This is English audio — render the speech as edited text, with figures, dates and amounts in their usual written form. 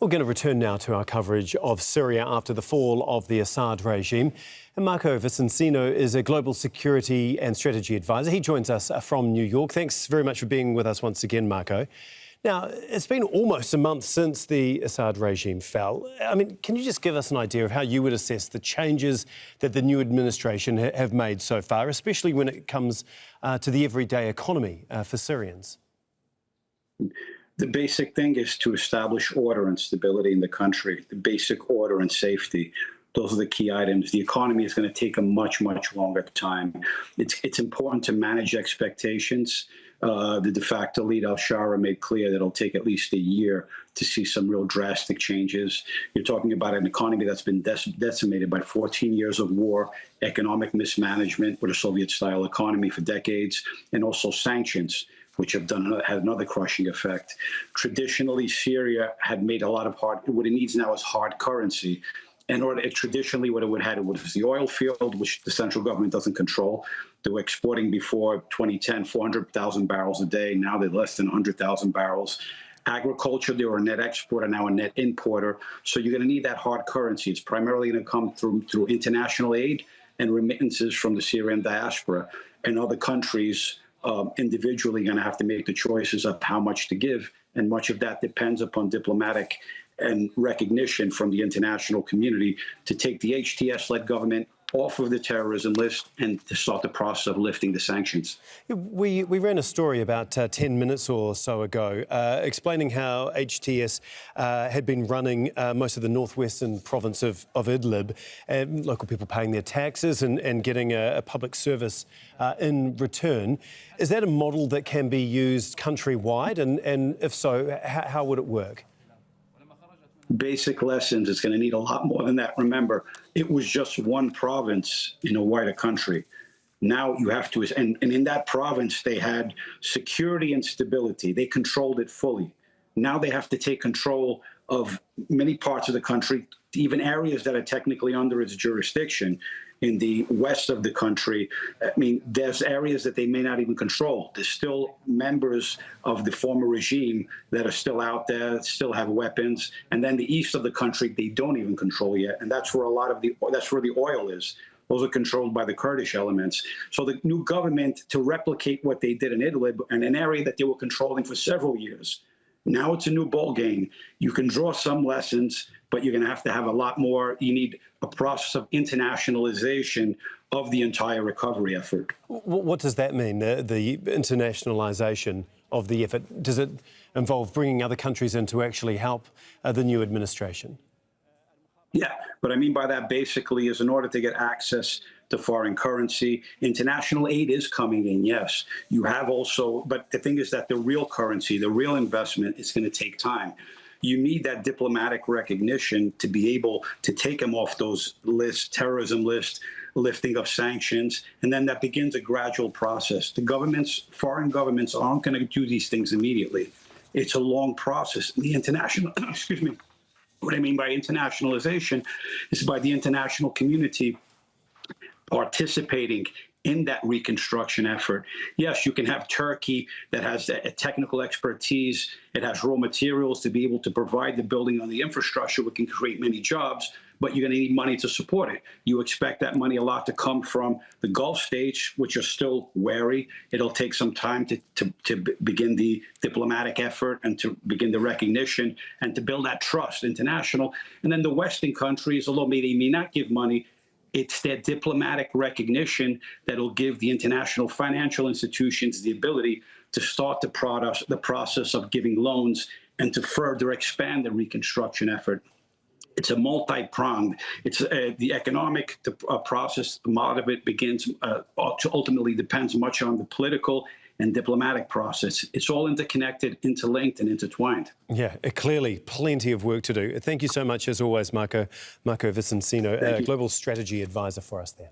We're going to return now to our coverage of Syria after the fall of the Assad regime. And Marco Vicenzino is a global security and strategy advisor. He joins us from New York. Thanks very much for being with us once again, Marco. Now, it's been almost a month since the Assad regime fell. I mean, can you just give us an idea of how you would assess the changes that the new administration have made so far, especially when it comes to the everyday economy for Syrians? The basic thing is to establish order and stability in the country, the basic order and safety. Those are the key items. The economy is going to take a much, much longer time. It's important to manage expectations. The de facto lead, al-Shara, made clear that it'll take at least a year to see some real drastic changes. You're talking about an economy that's been decimated by 14 years of war, economic mismanagement with a Soviet-style economy for decades, and also sanctions, which had another crushing effect. Traditionally, Syria had made a lot of what it needs now is hard currency. Traditionally, what it had was the oil field, which the central government doesn't control. They were exporting before 2010, 400,000 barrels a day. Now they're less than 100,000 barrels. Agriculture, they were a net exporter, now a net importer. So you're going to need that hard currency. It's primarily going to come through international aid and remittances from the Syrian diaspora. And other countries individually going to have to make the choices of how much to give. And much of that depends upon diplomatic and recognition from the international community to take the HTS-led government off of the terrorism list and to start the process of lifting the sanctions. We ran a story about 10 minutes or so ago explaining how HTS had been running most of the northwestern province of Idlib, and local people paying their taxes and getting a public service in return. Is that a model that can be used countrywide? And if so, how would it work? Basic lessons. It's going to need a lot more than that. Remember, it was just one province in a wider country. Now you have to, and in that province, they had security and stability. They controlled it fully. Now they have to take control of many parts of the country, even areas that are technically under its jurisdiction. In the west of the country, I mean, there's areas that they may not even control. There's still members of the former regime that are still out there, that still have weapons. And then the east of the country, they don't even control yet. And that's where that's where the oil is. Those are controlled by the Kurdish elements. So the new government, to replicate what they did in Idlib, and an area that they were controlling for several years, now it's a new ball game. You can draw some lessons, but you're going to have a lot more. You need a process of internationalization of the entire recovery effort. What does that mean, the internationalization of the effort? Does it involve bringing other countries in to actually help the new administration? Yeah, what I mean by that basically is in order to get access to foreign currency, international aid is coming in, yes. You have also, but the thing is that the real currency, the real investment is going to take time. You need that diplomatic recognition to be able to take them off those lists, terrorism lists, lifting of sanctions, and then that begins a gradual process. The governments, foreign governments aren't going to do these things immediately. It's a long process. The international, excuse me, what I mean by internationalization is by the international community participating in that reconstruction effort. Yes, you can have Turkey that has a technical expertise. It has raw materials to be able to provide the building on the infrastructure. We can create many jobs, but you're going to need money to support it. You expect that money a lot to come from the Gulf states, which are still wary. It'll take some time to begin the diplomatic effort and to begin the recognition and to build that trust international. And then the Western countries, although they may not give money, it's their diplomatic recognition that'll give the international financial institutions the ability to start the process of giving loans and to further expand the reconstruction effort. It's a multi-pronged. It's the economic process. A lot of it begins, ultimately depends much on the political and diplomatic process. It's all interconnected, interlinked, and intertwined. Yeah, clearly plenty of work to do. Thank you so much, as always, Marco Vicenzino, Global Strategy Advisor for us there.